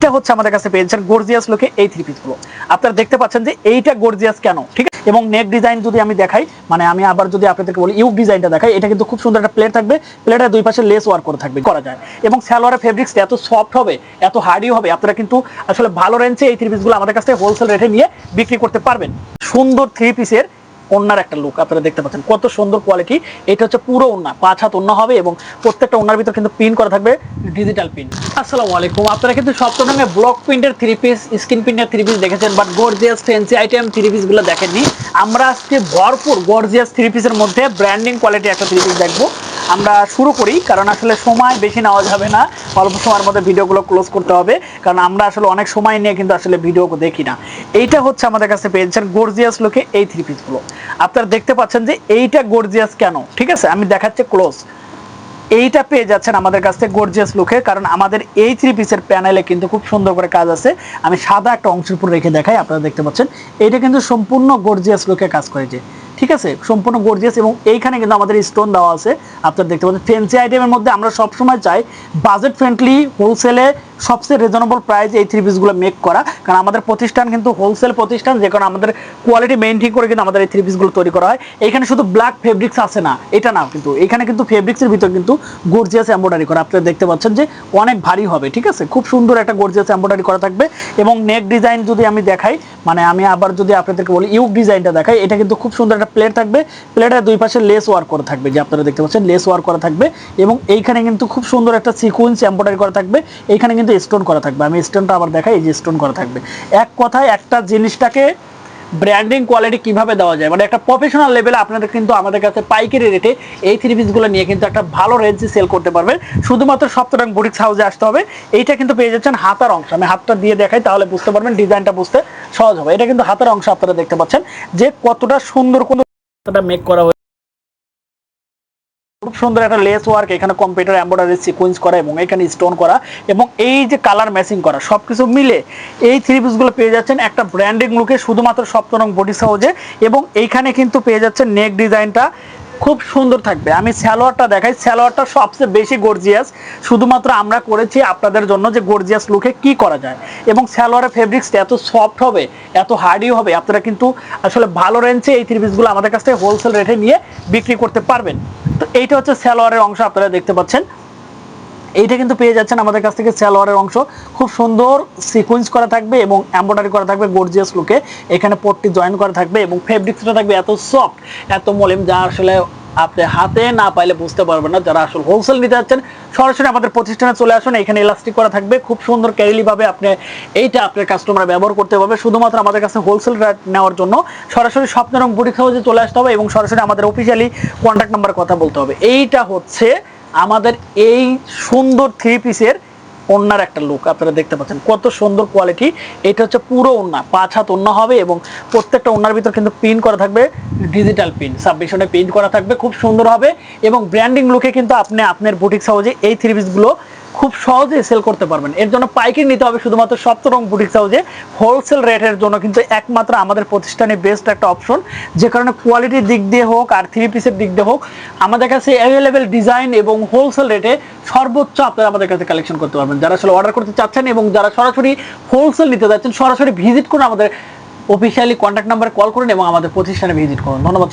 এটা হচ্ছে আমাদের কাছে পেয়েছেন গর্জিয়াস লুকে এই থ্রি পিস গুলো। আপনারা দেখতে পাচ্ছেন যে এইটা গর্জিয়াস কেন, ঠিক আছে। এবং নেক ডিজাইন যদি আমি দেখাই, মানে আমি আবার যদি আপনাদেরকে বলি ইউক ডিজাইনটা দেখাই, এটা কিন্তু খুব সুন্দর একটা প্লেট থাকবে, প্লেটের দুই পাশে লেস ওয়ার্ক করে থাকবে, করা যায়। এবং সালোয়ারের ফেব্রিক্সটা এত সফট হবে, এত হার্ডি হবে, আপনারা কিন্তু আসলে ভালো রেঞ্জে এই থ্রি পিসগুলো আমাদের কাছ থেকে হোলসেল রেটে নিয়ে বিক্রি করতে পারবেন। সুন্দর থ্রি পিসের ওন্নার একটা লুক আপনারা দেখতে পাচ্ছেন, কত সুন্দর কোয়ালিটি। এটা হচ্ছে পুরো ওন্না, 5 হাত ওন্না হবে এবং প্রত্যেকটা ওন্নার ভিতর কিন্তু পিন করা থাকবে, ডিজিটাল পিন। আসসালামু আলাইকুম। আপনারা কিন্তু সপ্তরঙে ব্লক প্রিন্টের থ্রি পিস, স্ক্রিন প্রিন্টের থ্রি পিস দেখেছেন, but gorgeous fancy item three পিসগুলো দেখেননি। আমরা আজকে ভরপুর গর্জিয়াস থ্রি পিসের মধ্যে ব্র্যান্ডিং কোয়ালিটি একটা থ্রি পিস দেখবো। আমরা শুরু করি, কারণ আসলে সময় বেশি নেওয়া যাবে না, অল্প সময়ের মধ্যে ভিডিওগুলো ক্লোজ করতে হবে, কারণ আমরা আসলে অনেক সময় নিয়ে কিন্তু আসলে ভিডিও দেখি না। এইটা হচ্ছে আমাদের কাছে পেয়েছেন গর্জিয়াস লুকে এই থ্রি পিসগুলো। আপনারা দেখতে পাচ্ছেন যে এইটা গর্জিয়াস কেন, ঠিক আছে, আমি দেখাচ্ছি ক্লোজ। এইটা পেয়ে যাচ্ছেন আমাদের কাছ থেকে গর্জিয়াস লুকে, কারণ আমাদের এই থ্রি পিসের প্যানেলে কিন্তু খুব সুন্দর করে কাজ আছে। আমি সাদা একটা অংশের উপর রেখে দেখাই, আপনারা দেখতে পাচ্ছেন এইটা কিন্তু সম্পূর্ণ গর্জিয়াস লুকে কাজ করেছে, ঠিক আছে, সম্পূর্ণ গর্জিয়াস। এবং এইখানে কিন্তু আমাদের স্টোন দেওয়া আছে, আপনারা দেখতে পাচ্ছেন। ফ্যান্সি আইটেমের মধ্যে আমরা সবসময় চাই বাজেট ফ্রেন্ডলি, হোলসেলে সবচেয়ে রিজনেবল প্রাইস এই থ্রি পিসগুলো মেক করা, কারণ আমাদের প্রতিষ্ঠান কিন্তু হোলসেল প্রতিষ্ঠান, যে কারণে আমাদের কোয়ালিটি মেইনটেইন করে কিন্তু আমাদের এই থ্রি পিসগুলো তৈরি করা হয়। এখানে শুধু ব্ল্যাক ফেব্রিক্স আছে না, এটা না, কিন্তু এখানে কিন্তু ফেব্রিক্সের ভিতর কিন্তু গর্জিয়াস এমব্রয়ডারি করা, আপনারা দেখতে পাচ্ছেন যে অনেক ভারী হবে, ঠিক আছে, খুব সুন্দর একটা গর্জিয়াস এমব্রয়ডারি করা থাকবে। এবং নেক ডিজাইন যদি আমি দেখাই, মানে আমি আবার যদি আপনাদেরকে বলি ইউক ডিজাইনটা দেখাই, এটা কিন্তু খুব সুন্দর একটা প্লেট থাকবে, প্লেটের দুই পাশে লেস ওয়ার্ক করা থাকবে, যে আপনারা দেখতে পাচ্ছেন লেস ওয়ার্ক করা থাকবে। এবং এইখানে কিন্তু খুব সুন্দর একটা সিকোয়েন্স এমব্রয়ডারি করা থাকবে, এইখানে কিন্তু স্টোন করা থাকবে। আমি স্টোনটা আবার দেখাই, এই যে স্টোন করা থাকবে। এক কথায় একটা জিনিসটাকে ব্র্যান্ডিং কোয়ালিটি কিভাবে দেওয়া যায়, মানে একটা প্রফেশনাল লেভেলে আপনাদের কিন্তু আমাদের কাছে পাইকারি রেটে এই থ্রি পিসগুলো নিয়ে কিন্তু একটা ভালো রেঞ্জে সেল করতে পারবেন। শুধুমাত্র সপ্তরং বুটিক্স হাউসে আসতে হবে। এইটা কিন্তু পেয়ে যাচ্ছেন হাতার অংশ, আমি হাতটা দিয়ে দেখাই, তাহলে বুঝতে পারবেন, ডিজাইনটা বুঝতে সহজ হবে। এটা কিন্তু হাতার অংশ, আপনারা দেখতে পাচ্ছেন যে কতটা সুন্দর মেক করা হয়েছে, খুব সুন্দর একটা লেস ওয়ার্ক, এখানে কম্পিউটার এমব্রয়ডারি সিকোয়েন্স করা এবং এখানে স্টোন করা এবং এই যে কালার ম্যাচিং করা, সবকিছু মিলে এই থ্রি পিসগুলো পেয়ে যাচ্ছেন একটা ব্র্যান্ডিং লুকে শুধুমাত্র সপ্তরং বুটিক্স হাউসে। এবং এইখানে কিন্তু পেয়ে যাচ্ছেন নেক ডিজাইনটা খুব সুন্দর থাকবে। আমি সালোয়ারটা দেখাই, সালোয়ারটা সবচেয়ে বেশি গর্জিয়াস, শুধুমাত্র আমরা করেছি আপনাদের জন্য যে গর্জিয়াস লুকে কি করা যায়। এবং সালোয়ারের ফেব্রিক্সটা এত সফট হবে, এত হার্ডি হবে, আপনারা কিন্তু আসলে ভালো রেঞ্জে এই থ্রি পিসগুলো আমাদের কাছ থেকে হোলসেল রেটে নিয়ে বিক্রি করতে পারবেন। তো এইটা হচ্ছে সালোয়ারের অংশ, আপনারা দেখতে পাচ্ছেন। এইটা কিন্তু পেয়ে যাচ্ছেন আমাদের কাছ থেকে সালোয়ারের অংশ, খুব সুন্দর সিকোয়েন্স করা থাকবে এবং এমব্রয়ডারি করা থাকবে গর্জিয়াস লুকে, এখানে পট্টি জয়েন করা থাকবে এবং ফেব্রিক্সটা থাকবে এত সফট, এত মলিম, যা আসলে আপনি হাতে না পাইলে বুঝতে পারবেন না। যারা আসলে হোলসেল নিতে যাচ্ছেন সরাসরি আমাদের প্রতিষ্ঠানে চলে আসুন, এখানে ইলাস্টিক করা থাকবে, খুব সুন্দর ক্যারিলি ভাবে আপনি এইটা আপনার কাস্টমার ব্যবহার করতে পারবে। শুধুমাত্র আমাদের কাছে হোলসেল রেট নেওয়ার জন্য সরাসরি স্বপ্নরং বুটিক্স হাউসে চলে আসতে হবে এবং সরাসরি আমাদের অফিসিয়ালি কন্ট্যাক্ট নাম্বারে কথা বলতে হবে। এইটা হচ্ছে আমাদের এই সুন্দর থ্রি পিসের ওন্নার একটা লুক, আপনারা দেখতে পাচ্ছেন কত সুন্দর কোয়ালিটি। এটা হচ্ছে পুরো ওন্না, 5 হাত ওন্না হবে এবং প্রত্যেকটা ওন্নার ভিতর কিন্তু পিন করা থাকবে, ডিজিটাল পিন, সাবমিশনে পিন করা থাকবে, খুব সুন্দর হবে। এবং ব্র্যান্ডিং লুকে কিন্তু আপনি আপনার বুটিক্স হাউসে এই থ্রি পিসগুলো খুব সহজে সেল করতে পারবেন। এর জন্য পাইকারি নিতে হবে শুধুমাত্র সপ্তরং বুটিক্স হাউসে। হোলসেল রেটের জন্য কিন্তু একমাত্র আমাদের প্রতিষ্ঠানে বেস্ট একটা অপশন, যে কারণে কোয়ালিটির দিক দিয়ে হোক আর থ্রি পিসের দিক দিয়ে হোক আমাদের কাছে অ্যাভেলেবেল ডিজাইন এবং হোলসেল রেটে সর্বোচ্চ আপনারা আমাদের কাছে কালেকশন করতে পারবেন। যারা আসলে অর্ডার করতে চাচ্ছেন এবং যারা সরাসরি হোলসেল নিতে যাচ্ছেন, সরাসরি ভিজিট করুন, আমাদের অফিসিয়ালি কন্ট্যাক্ট নাম্বারে কল করুন এবং আমাদের প্রতিষ্ঠানে ভিজিট করুন। ধন্যবাদ।